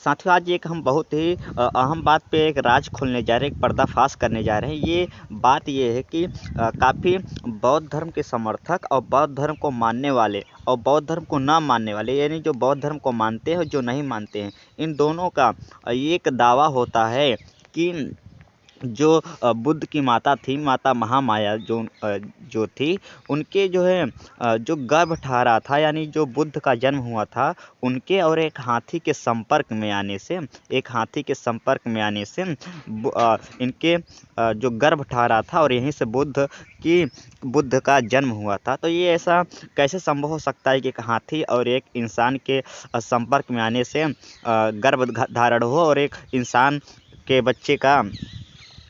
साथियों, आज एक हम बहुत ही अहम बात पे एक राज खोलने जा रहे हैं, एक पर्दाफाश करने जा रहे हैं। ये बात ये है कि काफ़ी बौद्ध धर्म के समर्थक और बौद्ध धर्म को मानने वाले और बौद्ध धर्म को ना मानने वाले, यानी जो बौद्ध धर्म को मानते हैं और जो नहीं मानते हैं, इन दोनों का एक दावा होता है कि जो बुद्ध की माता थी, माता महामाया जो थी, उनके जो है जो गर्भ ठहरा था, यानी जो बुद्ध का जन्म हुआ था, उनके और एक हाथी के संपर्क में आने से, इनके जो गर्भ ठहरा था और यहीं से बुद्ध का जन्म हुआ था। तो ये ऐसा कैसे संभव हो सकता है कि एक हाथी और एक इंसान के संपर्क में आने से गर्भ धारण हो और एक इंसान के बच्चे का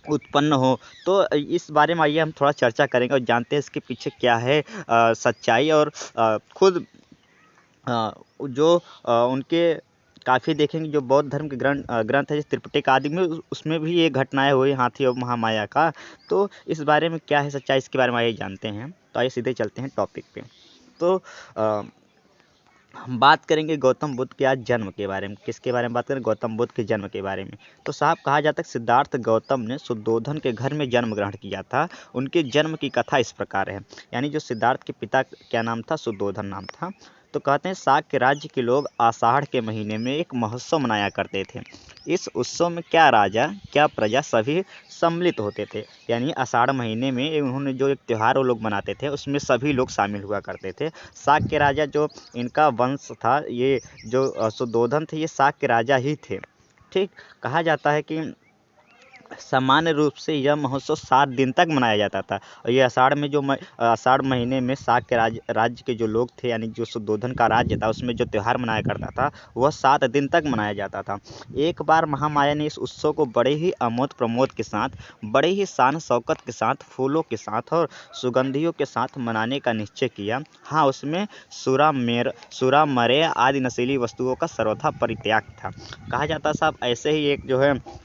उत्पन्न हो। तो इस बारे में आइए हम थोड़ा चर्चा करेंगे और जानते हैं इसके पीछे क्या है सच्चाई। और खुद जो उनके काफ़ी देखेंगे, जो बौद्ध धर्म के ग्रंथ है, जैसे त्रिपिटक आदि में, उसमें भी ये घटनाएं हुई हाथी और महामाया का। तो इस बारे में क्या है सच्चाई, इसके बारे में आइए जानते हैं। तो आइए सीधे चलते हैं टॉपिक पे। तो हम बात करेंगे गौतम बुद्ध के आज जन्म के बारे में। किसके बारे में बात करें? गौतम बुद्ध के जन्म के बारे में। तो साहब, कहा जाता है सिद्धार्थ गौतम ने शुद्धोधन के घर में जन्म ग्रहण किया था। उनके जन्म की कथा इस प्रकार है, यानी जो सिद्धार्थ के पिता क्या नाम था? शुद्धोधन नाम था। तो कहते हैं शाक्य राज्य के लोग आषाढ़ के महीने में एक महोत्सव मनाया करते थे। इस उत्सव में क्या राजा क्या प्रजा सभी सम्मिलित होते थे, यानी आषाढ़ महीने में उन्होंने जो एक त्यौहार वो लोग मनाते थे, उसमें सभी लोग शामिल हुआ करते थे। शाक्य राजा जो इनका वंश था, ये जो शुद्धोधन थे, ये शाक्य राजा ही थे। ठीक, कहा जाता है कि सामान्य रूप से यह महोत्सव 7 दिन तक मनाया जाता था। और ये आषाढ़ महीने में शाक्य राज्य के जो लोग थे, यानी जो शुद्धोधन का राज्य था, उसमें जो त्यौहार मनाया करता था, वह 7 दिन तक मनाया जाता था। एक बार महामाया ने इस उत्सव को बड़े ही आमोद प्रमोद के साथ, बड़े ही शान शौकत के साथ, फूलों के साथ और सुगंधियों के साथ मनाने का निश्चय किया। हाँ, उसमें सुरा मरे आदि नशीली वस्तुओं का सर्वथा परित्याग था। कहा जाता साहब, ऐसे ही एक जो है,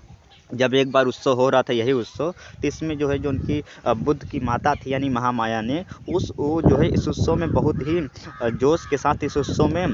जब एक बार उत्सव हो रहा था, यही उत्सव, तो इसमें जो है, जो उनकी बुद्ध की माता थी, यानी महामाया ने वो जो है इस उत्सव में बहुत ही जोश के साथ इस उत्सव में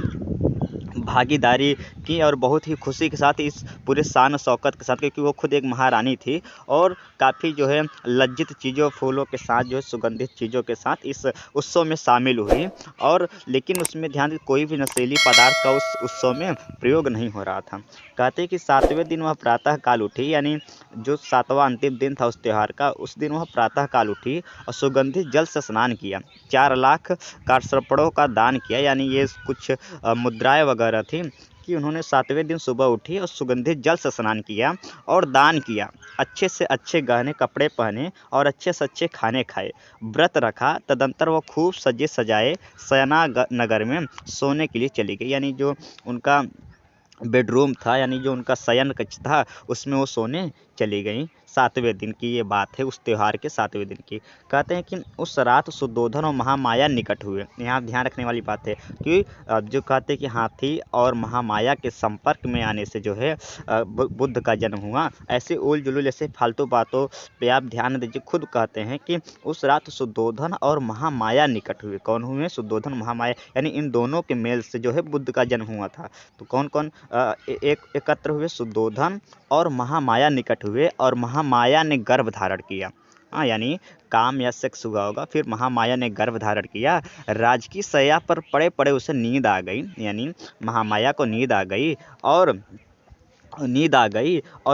भागीदारी की और बहुत ही खुशी के साथ, इस पूरे शान शौकत के साथ, क्योंकि वो खुद एक महारानी थी और काफ़ी जो है लज्जित चीज़ों, फूलों के साथ, जो है सुगंधित चीज़ों के साथ इस उत्सव में शामिल हुई। और लेकिन उसमें ध्यान दें, कोई भी नशीली पदार्थ का उस उत्सव में प्रयोग नहीं हो रहा था। कहते हैं कि 7वें दिन वह प्रातः काल उठी, यानी जो 7वां अंतिम दिन था उस त्यौहार का, उस दिन वह प्रातः काल उठी और सुगंधित जल से स्नान किया, 4 लाख काष्ठपड़ों का दान किया, यानी ये कुछ मुद्राएं वगैरह थी, कि उन्होंने 7वें दिन सुबह उठी और सुगंधित जल से स्नान किया और दान किया, अच्छे से अच्छे गहने कपड़े पहने और अच्छे से अच्छे खाने खाए, व्रत रखा। तदंतर वह खूब सजे सजाए शयना नगर में सोने के लिए चली गई, यानी जो उनका बेडरूम था, यानी जो उनका शयन कक्ष था, उसमें वो सोने चली गई। 7वें दिन की ये बात है, उस त्यौहार के 7वें दिन की। कहते हैं कि उस रात शुद्धोधन और महामाया निकट हुए। यहाँ ध्यान रखने वाली बात है कि जो कहते हैं कि हाथी और महामाया के संपर्क में आने से जो है बुद्ध का जन्म हुआ। ऐसे उल जुलूल, ऐसे फालतू बातों पे आप ध्यान दीजिए। खुद कहते हैं कि उस रात शुद्धोधन और महामाया निकट हुए। कौन हुए? शुद्धोधन, महामाया, यानी इन दोनों के मेल से जो है बुद्ध का जन्म हुआ था। तो कौन कौन एकत्र हुए? शुद्धोधन और महामाया निकट हुए और महामाया ने गर्भ धारण किया। हाँ, यानी काम या सेक्स हुआ होगा, फिर महामाया ने गर्भ धारण किया। राजकीय शैया पर पड़े पड़े उसे नींद आ गई, यानी महामाया को नींद आ गई और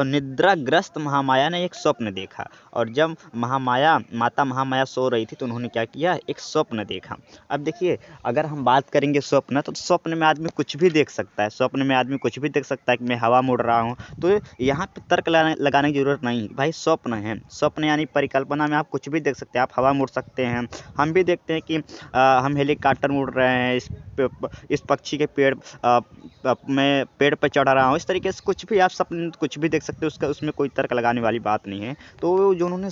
निद्राग्रस्त महामाया ने एक स्वप्न देखा। और जब माता महामाया सो रही थी, तो उन्होंने क्या किया? एक स्वप्न देखा। अब देखिए, अगर हम बात करेंगे स्वप्न, तो स्वप्न में आदमी कुछ भी देख सकता है। स्वप्न में आदमी कुछ भी देख सकता है कि मैं हवा मुड़ रहा हूँ। तो यहाँ पे तर्क लगाने की जरूरत नहीं है भाई, स्वप्न है। स्वप्न यानी परिकल्पना में आप कुछ भी देख सकते हैं। आप हवा मुड़ सकते हैं। हम भी देखते हैं कि हम हेलीकॉप्टर मुड़ रहे हैं, इस पक्षी के मैं पेड़ पर चढ़ रहा हूँ। इस तरीके से कुछ भी आप सपने कुछ भी देख सकते हो, उसमें कोई तर्क लगाने वाली बात नहीं है। तो जो उन्होंने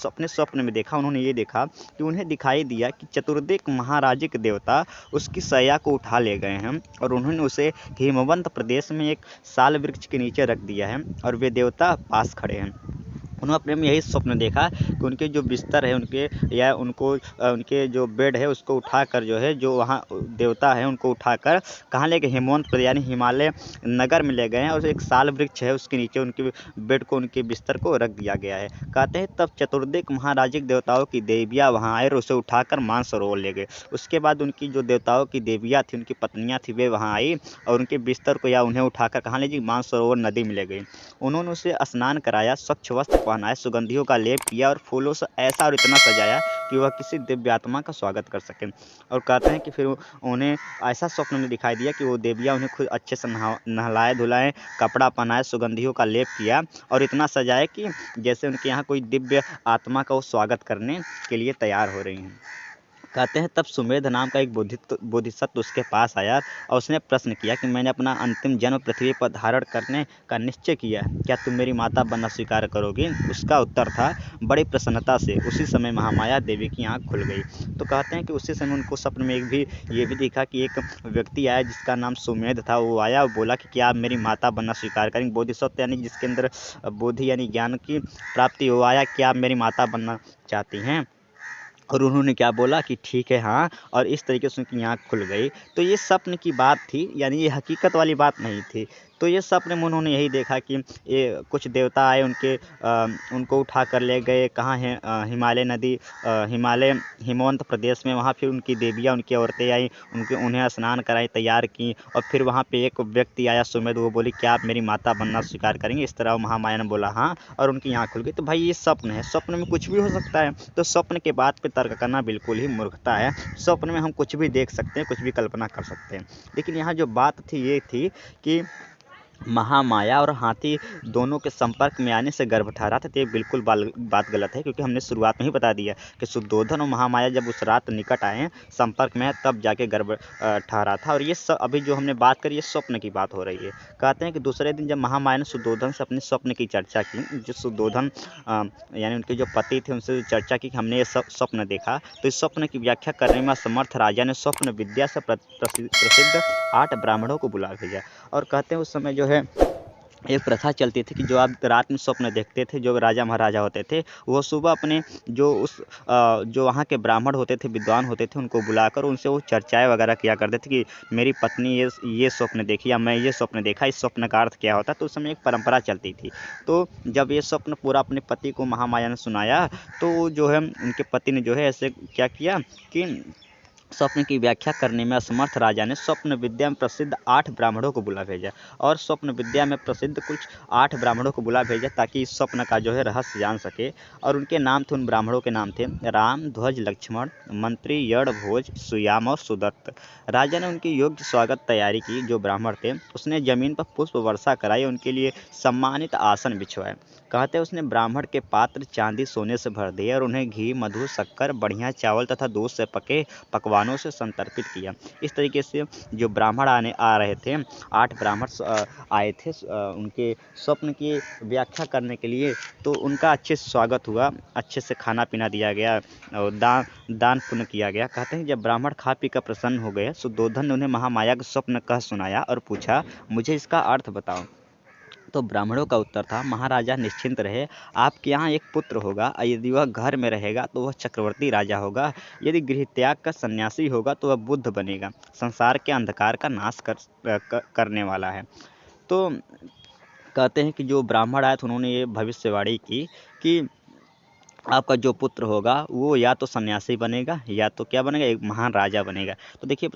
अपने स्वप्न में देखा, उन्होंने ये देखा कि उन्हें दिखाई दिया कि चतुर्दिक महाराजिक देवता उसकी शैया को उठा ले गए हैं और उन्होंने उसे हिमवंत प्रदेश में एक साल वृक्ष के नीचे रख दिया है और वे देवता पास खड़े हैं। उन्होंने अपने में यही स्वप्न देखा कि उनके जो बिस्तर है उनके या उनको उनके जो बेड है उसको उठाकर जो है जो वहाँ देवता है उनको उठाकर कहाँ ले गए, हेमंत प्रदेश यानी हिमालय नगर में ले गए हैं और एक साल वृक्ष है उसके नीचे उनके बेड को उनके बिस्तर को रख दिया गया है। कहते हैं तब चतुर्दिक महाराजिक देवताओं की देवियाँ वहाँ आए और उसे उठाकर मानसरोवर ले गए। उसके बाद उनकी जो देवताओं की देवियाँ थी उनकी पत्नियाँ थी वे वहाँ आई और उनके बिस्तर को या उन्हें उठाकर कहाँ ले गई, मानसरोवर नदी में ले गई। उन्होंने उसे स्नान कराया, स्वच्छ वस्त्र पहनाए, सुगंधियों का लेप किया और फूलों से ऐसा और इतना सजाया कि वह किसी दिव्य आत्मा का स्वागत कर सके। और कहते हैं कि फिर उन्हें ऐसा स्वप्न में दिखाई दिया कि वो देवियाँ उन्हें खुद अच्छे से नहलाए धुलाएं, कपड़ा पहनाए, सुगंधियों का लेप किया और इतना सजाए कि जैसे उनके यहाँ कोई दिव्य आत्मा का वो स्वागत करने के लिए तैयार हो रही हैं। कहते हैं तब सुमेध नाम का एक बोधिसत्व उसके पास आया और उसने प्रश्न किया कि मैंने अपना अंतिम जन्म पृथ्वी पर धारण करने का निश्चय किया, क्या तुम मेरी माता बनना स्वीकार करोगी? उसका उत्तर था बड़ी प्रसन्नता से। उसी समय महामाया देवी की आंख खुल गई। तो कहते हैं कि उसी समय उनको स्वप्न में ये भी दिखा कि एक व्यक्ति आया जिसका नाम सुमेध था। वो आया और बोला कि क्या आप मेरी माता बनना स्वीकार करेंगे? बोधिसत्व यानी जिसके अंदर बोधि यानी ज्ञान की प्राप्ति, वो आया क्या आप मेरी माता बनना चाहती हैं? और उन्होंने क्या बोला कि ठीक है हाँ, और इस तरीके से उनकी आँख खुल गई। तो ये स्वप्न की बात थी, यानी ये हकीकत वाली बात नहीं थी। तो ये स्वप्न में उन्होंने यही देखा कि ये कुछ देवता आए उनको उठा कर ले गए कहाँ है, हिमालय नदी, हिमालय हिमवंत प्रदेश में। वहाँ फिर उनकी देवियाँ उनकी औरतें आई, उन्हें स्नान कराई, तैयार की और फिर वहाँ पे एक व्यक्ति आया सुमेध, वो बोली क्या आप मेरी माता बनना स्वीकार करेंगे? इस तरह महामाया ने बोला हाँ, और उनकी आँख खुल गई। तो भाई ये स्वप्न है, स्वप्न में कुछ भी हो सकता है। तो स्वप्न के बात पे तर्क करना बिल्कुल ही मूर्खता है। स्वप्न में हम कुछ भी देख सकते हैं, कुछ भी कल्पना कर सकते हैं। लेकिन यहाँ जो बात थी ये थी कि महामाया और हाथी दोनों के संपर्क में आने से गर्भ ठहरा था। तो ये बिल्कुल बात गलत है, क्योंकि हमने शुरुआत में ही बता दिया कि शुद्धोधन और महामाया जब उस रात निकट आए संपर्क में, तब जाके गर्भ ठहरा था। और ये सब अभी जो हमने बात करी ये स्वप्न की बात हो रही है। कहते हैं कि दूसरे दिन जब महामाया ने शुद्धोधन से अपने स्वप्न की चर्चा की, जो शुद्धोधन यानी उनके जो पति थे उनसे चर्चा की कि हमने ये स्वप्न देखा, तो इस स्वप्न की व्याख्या करने में असमर्थ राजा ने स्वप्न विद्या से प्रसिद्ध 8 ब्राह्मणों को बुला भेजा। और कहते हैं उस समय जो है एक प्रथा चलती थी कि जो आप रात में स्वप्न देखते थे, जो राजा महाराजा होते थे, वो सुबह अपने जो वहाँ के ब्राह्मण होते थे, विद्वान होते थे, उनको बुलाकर उनसे वो चर्चाएँ वगैरह किया करते थे कि मेरी पत्नी ये स्वप्न देखी या मैं ये स्वप्न देखा, इस स्वप्न का अर्थ क्या होता है। तो उस समय एक परंपरा चलती थी। तो जब ये स्वप्न पूरा अपने पति को महामाया ने सुनाया, तो जो है उनके पति ने जो है ऐसे क्या किया कि स्वप्न की व्याख्या करने में असमर्थ राजा ने स्वप्न विद्या में प्रसिद्ध 8 ब्राह्मणों को बुला भेजा। और स्वप्न विद्या में प्रसिद्ध कुछ 8 ब्राह्मणों को बुला भेजा ताकि इस स्वप्न का जो है रहस्य जान सके। और उनके नाम थे, उन ब्राह्मणों के नाम थे राम, ध्वज, लक्ष्मण, मंत्री, यड़, भोज, सुयाम और सुदत्त। राजा ने उनकी योग्य स्वागत तैयारी की। जो ब्राह्मण थे उसने जमीन पर पुष्प वर्षा कराई, उनके लिए सम्मानित आसन बिछवाए। कहते उसने ब्राह्मण के पात्र चांदी सोने से भर दिए और उन्हें घी, मधु, शक्कर, बढ़िया चावल तथा दूध से पके पकवानों से संतर्पित किया। इस तरीके से जो ब्राह्मण आ रहे थे, 8 ब्राह्मण आए थे उनके स्वप्न की व्याख्या करने के लिए। तो उनका अच्छे से स्वागत हुआ, अच्छे से खाना पीना दिया गया और दान पुण्य किया गया। कहते हैं जब ब्राह्मण खा पी कर प्रसन्न हो गए, शुद्धोधन ने उन्हें महामाया का स्वप्न कह सुनाया और पूछा, मुझे इसका अर्थ बताओ। तो ब्राह्मणों का उत्तर था, महाराजा निश्चिंत रहे, आपके यहाँ एक पुत्र होगा। यदि वह घर में रहेगा तो वह चक्रवर्ती राजा होगा। यदि गृह त्याग का सन्यासी होगा तो वह बुद्ध बनेगा, संसार के अंधकार का नाश करने वाला है। तो कहते हैं कि जो ब्राह्मण आए थे उन्होंने ये भविष्यवाणी की कि आपका जो पुत्र होगा वो या तो सन्यासी बनेगा या तो क्या बनेगा, एक महान राजा बनेगा। तो देखिए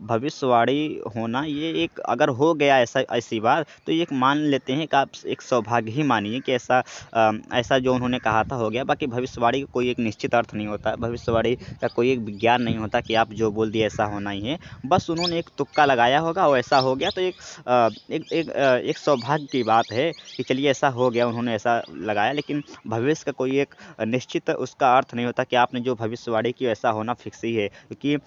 भविष्यवाणी होना ये एक अगर हो गया ऐसी बात, तो ये एक मान लेते हैं कि आप एक सौभाग्य ही मानिए कि ऐसा जो उन्होंने कहा था हो गया। बाकी भविष्यवाणी का कोई एक निश्चित अर्थ नहीं होता, भविष्यवाणी का कोई एक विज्ञान नहीं होता कि आप जो बोल दिए ऐसा होना ही है। बस उन्होंने एक तुक्का लगाया होगा और ऐसा हो गया, तो एक सौभाग्य की बात है कि चलिए ऐसा हो गया, उन्होंने ऐसा लगाया। लेकिन भविष्य का कोई एक निश्चित उसका अर्थ नहीं होता कि आपने जो भविष्यवाणी की ऐसा होना फिक्स ही है, क्योंकि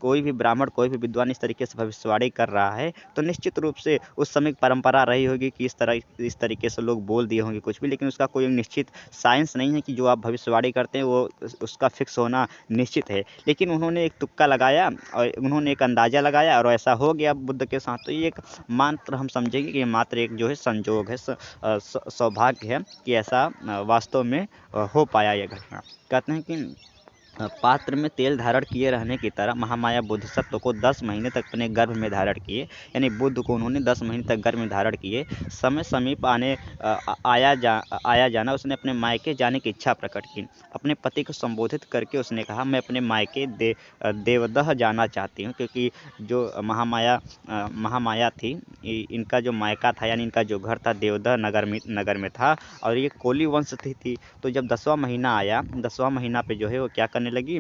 कोई भी ब्राह्मण, कोई भी विद्वान इस तरीके से भविष्यवाणी कर रहा है तो निश्चित रूप से उस समय की परंपरा रही होगी कि इस तरीके से लोग बोल दिए होंगे कुछ भी, लेकिन उसका कोई निश्चित साइंस नहीं है कि जो आप भविष्यवाणी करते हैं वो उसका फिक्स होना निश्चित है। लेकिन उन्होंने एक तुक्का लगाया और उन्होंने एक अंदाज़ा लगाया और ऐसा हो गया बुद्ध के साथ। तो ये एक मात्र हम समझेंगे कि ये मात्र एक जो है संजोग है, सौभाग्य है कि ऐसा वास्तव में हो पाया ये घटना। कहते हैं कि पात्र में तेल धारण किए रहने की तरह महामाया बोधिसत्व को 10 महीने तक अपने गर्भ में धारण किए, यानी बुद्ध को उन्होंने 10 महीने तक गर्भ में धारण किए। समय समीप आया जाना उसने अपने मायके जाने की इच्छा प्रकट की। अपने पति को संबोधित करके उसने कहा, मैं अपने मायके देवदह जाना चाहती हूँ, क्योंकि जो महामाया थी, इनका जो मायका था यानी इनका जो घर था देवदह नगर में था, और ये कोली वंश थी। तो जब 10वां महीना आया, 10वां महीना पे जो है वो क्या करने लगी,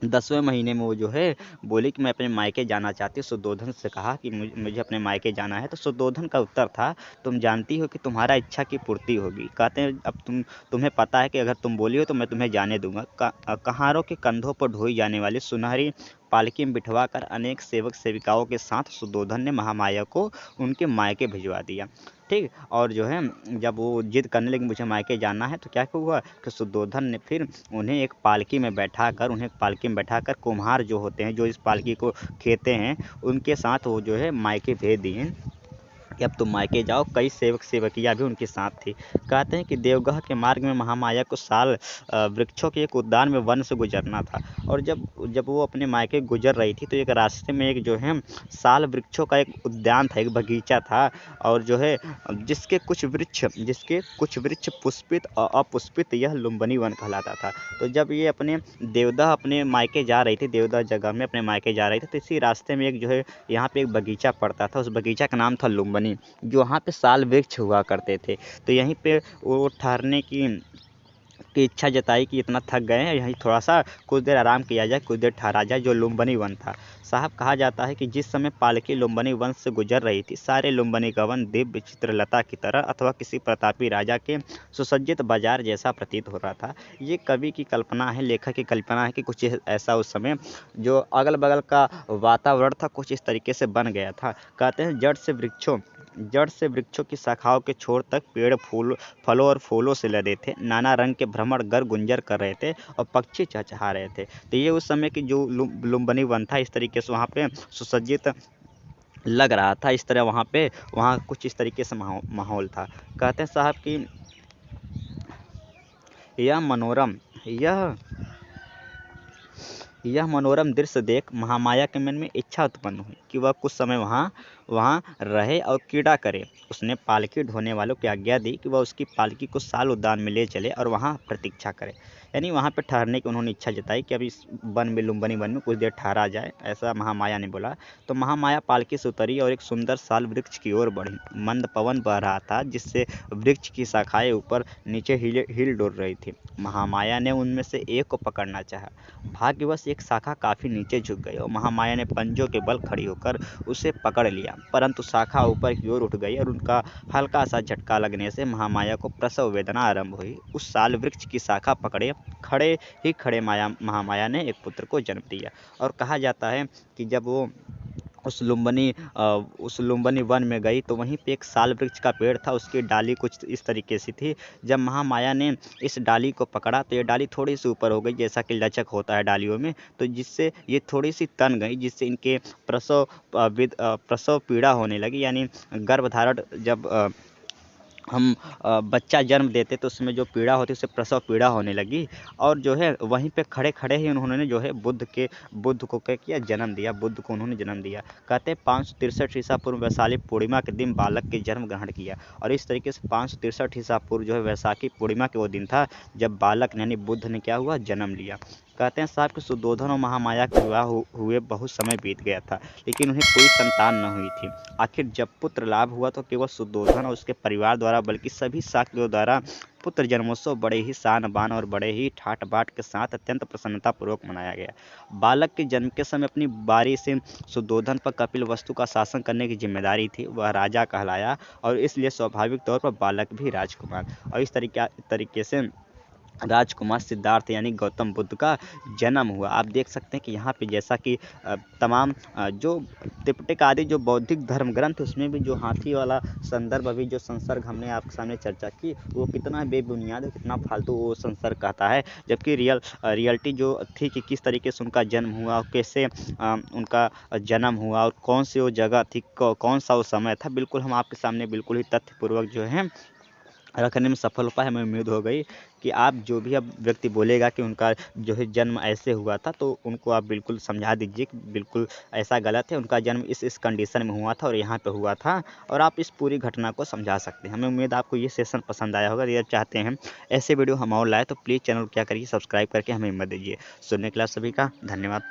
10वें महीने में वो जो है बोली कि मैं अपने मायके जाना चाहती हूँ। सुद्धोधन से कहा कि मुझे अपने मायके जाना है। तो सुद्धोधन का उत्तर था, तुम जानती हो कि तुम्हारा इच्छा की पूर्ति होगी। कहते हैं अब तुम्हें पता है कि अगर तुम बोली हो तो मैं तुम्हें जाने दूंगा। कहारों के कंधों पर ढोई जाने वाली सुनहरी पालकी में बिठवा कर अनेक सेवक सेविकाओं के साथ सुद्धोधन ने महामाया को उनके मायके भिजवा दिया। ठीक, और जो है जब वो जिद करने लगी मुझे मायके जाना है, तो क्या हुआ कि सुद्धोधन ने फिर उन्हें एक पालकी में बैठाकर कुम्हार जो होते हैं, जो इस पालकी को खेते हैं, उनके साथ वो जो है मायके भेज दिए कि अब तुम मायके जाओ। कई सेवक सेवकियाँ भी उनके साथ थी। कहते हैं कि देवगह के मार्ग में महामाया को साल वृक्षों के एक उद्यान में वन से गुजरना था, और जब वो अपने मायके गुजर रही थी तो एक रास्ते में एक जो है साल वृक्षों का एक उद्यान था, एक बगीचा था, और जो है जिसके कुछ वृक्ष पुष्पित और अपुष्पित, यह लुम्बिनी वन कहलाता था। तो जब ये अपने मायके जा रही थी, देवदह जगह में अपने मायके जा रही थी, तो इसी रास्ते में एक जो है यहाँ पे एक बगीचा पड़ता था। उस बगीचा का नाम था लुम्बिनी, जो वहाँ पे साल वृक्ष हुआ करते थे। तो यहीं पे वो ठहरने की इच्छा जताई कि इतना थक गए हैं, यहीं थोड़ा सा कुछ देर आराम किया जाए, कुछ देर ठहरा जाए, जो लुम्बिनी वन था। साहब, कहा जाता है कि जिस समय पालकी लुम्बिनी वन से गुजर रही थी, सारे लुम्बिनी का वन दिव्य चित्रलता की तरह अथवा किसी प्रतापी राजा के सुसज्जित बाजार जैसा प्रतीत हो रहा था। ये कवि की कल्पना है, लेखक की कल्पना है कि कुछ ऐसा उस समय जो अगल बगल का वातावरण था कुछ इस तरीके से बन गया था। कहते हैं जड़ से वृक्षों की शाखाओं के छोर तक पेड़ फलों और फूलों से लदे थे। नाना रंग के भ्रमर गर गुंजर कर रहे थे और पक्षी चहचहा रहे थे। तो ये उस समय की जो लुम्बिनी वन था, इस तरीके से वहाँ पे सुसज्जित लग रहा था। इस तरह वहाँ कुछ इस तरीके से माहौल था। कहते हैं साहब कि यह मनोरम यह यह मनोरम दृश्य देख महामाया के मन में इच्छा उत्पन्न हुई कि वह कुछ समय वहाँ रहे और क्रीड़ा करे। उसने पालकी ढोने वालों की आज्ञा दी कि वह उसकी पालकी को साल उद्यान में ले चले और वहाँ प्रतीक्षा करे, यानी वहाँ पर ठहरने की उन्होंने इच्छा जताई कि अभी इस लुम्बिनी वन में कुछ देर ठहरा जाए, ऐसा महामाया ने बोला। तो महामाया पालकी से उतरी और एक सुंदर साल वृक्ष की ओर बढ़ी। मंद पवन बह रहा था, जिससे वृक्ष की शाखाएं ऊपर नीचे हिल डुल रही थी। महामाया ने उनमें से एक को पकड़ना चाहा। भाग्यवश एक शाखा काफी नीचे झुक गई और महामाया ने पंजों के बल खड़ी होकर उसे पकड़ लिया, परंतु शाखा ऊपर की ओर उठ गई और उनका हल्का सा झटका लगने से महामाया को प्रसव वेदना आरंभ हुई। उस साल वृक्ष की शाखा पकड़े खड़े महामाया ने एक पुत्र को जन्म दिया। और कहा जाता है कि जब वो उस लुम्बिनी वन में गई तो वहीं पे एक साल वृक्ष का पेड़ था, उसकी डाली कुछ इस तरीके से थी। जब महामाया ने इस डाली को पकड़ा तो ये डाली थोड़ी सी ऊपर हो गई, जैसा कि लचक होता है डालियों में, तो जिससे ये थोड़ी सी तन गई, जिससे इनके प्रसव पीड़ा होने लगी, यानी गर्भधारण जब हम बच्चा जन्म देते तो उसमें जो पीड़ा होती है उससे प्रसव पीड़ा होने लगी। और जो है वहीं पे खड़े खड़े ही उन्होंने जो है बुद्ध को क्या किया, जन्म दिया। बुद्ध को उन्होंने जन्म दिया। कहते हैं 563 ईसा पूर्व वैशाली पूर्णिमा के दिन बालक के जन्म ग्रहण किया। और इस तरीके से 563 ईसा पूर्व जो है वैशाखी पूर्णिमा के वो दिन था जब बालक यानी बुद्ध ने क्या हुआ, जन्म लिया। कहते हैं साहब कि सुद्धोधन और महामाया का विवाह हुए बहुत समय बीत गया था, लेकिन उन्हें कोई संतान न हुई थी। आखिर जब पुत्र लाभ हुआ तो केवल सुद्धोधन और उसके परिवार द्वारा बल्कि सभी शाक्यों द्वारा पुत्र जन्मोत्सव बड़े ही शान बान और बड़े ही ठाट बाट के साथ अत्यंत प्रसन्नता पूर्वक मनाया गया। बालक के जन्म के समय अपनी बारी से सुद्धोधन पर कपिल वस्तु का शासन करने की जिम्मेदारी थी। वह राजा कहलाया और इसलिए स्वाभाविक तौर पर बालक भी राजकुमार। और इस तरीके से राजकुमार सिद्धार्थ यानी गौतम बुद्ध का जन्म हुआ। आप देख सकते हैं कि यहाँ पे जैसा कि तमाम जो त्रिपिटक आदि जो बौद्धिक धर्म ग्रंथ उसमें भी जो हाथी वाला संदर्भ अभी जो संसर्ग हमने आपके सामने चर्चा की वो कितना बेबुनियाद है, कितना फालतू वो संसर्ग कहता है, जबकि रियलिटी जो थी कि किस तरीके से उनका जन्म हुआ और कैसे उनका जन्म हुआ और कौन सी वो जगह थी, कौन सा वो समय था, बिल्कुल हम आपके सामने बिल्कुल ही तथ्यपूर्वक जो है रखने में सफल हो पाए। हमें उम्मीद हो गई कि आप जो भी अब व्यक्ति बोलेगा कि उनका जो है जन्म ऐसे हुआ था तो उनको आप बिल्कुल समझा दीजिए कि बिल्कुल ऐसा गलत है, उनका जन्म इस कंडीशन में हुआ था और यहाँ पे हुआ था, और आप इस पूरी घटना को समझा सकते हैं। हमें उम्मीद आपको ये सेशन पसंद आया होगा। यदि आप चाहते हैं ऐसे वीडियो हम और लाए तो प्लीज़ चैनल क्या करिए, सब्सक्राइब करके हमें हिम्मत दीजिए। सुनने के लिए आप सभी का धन्यवाद।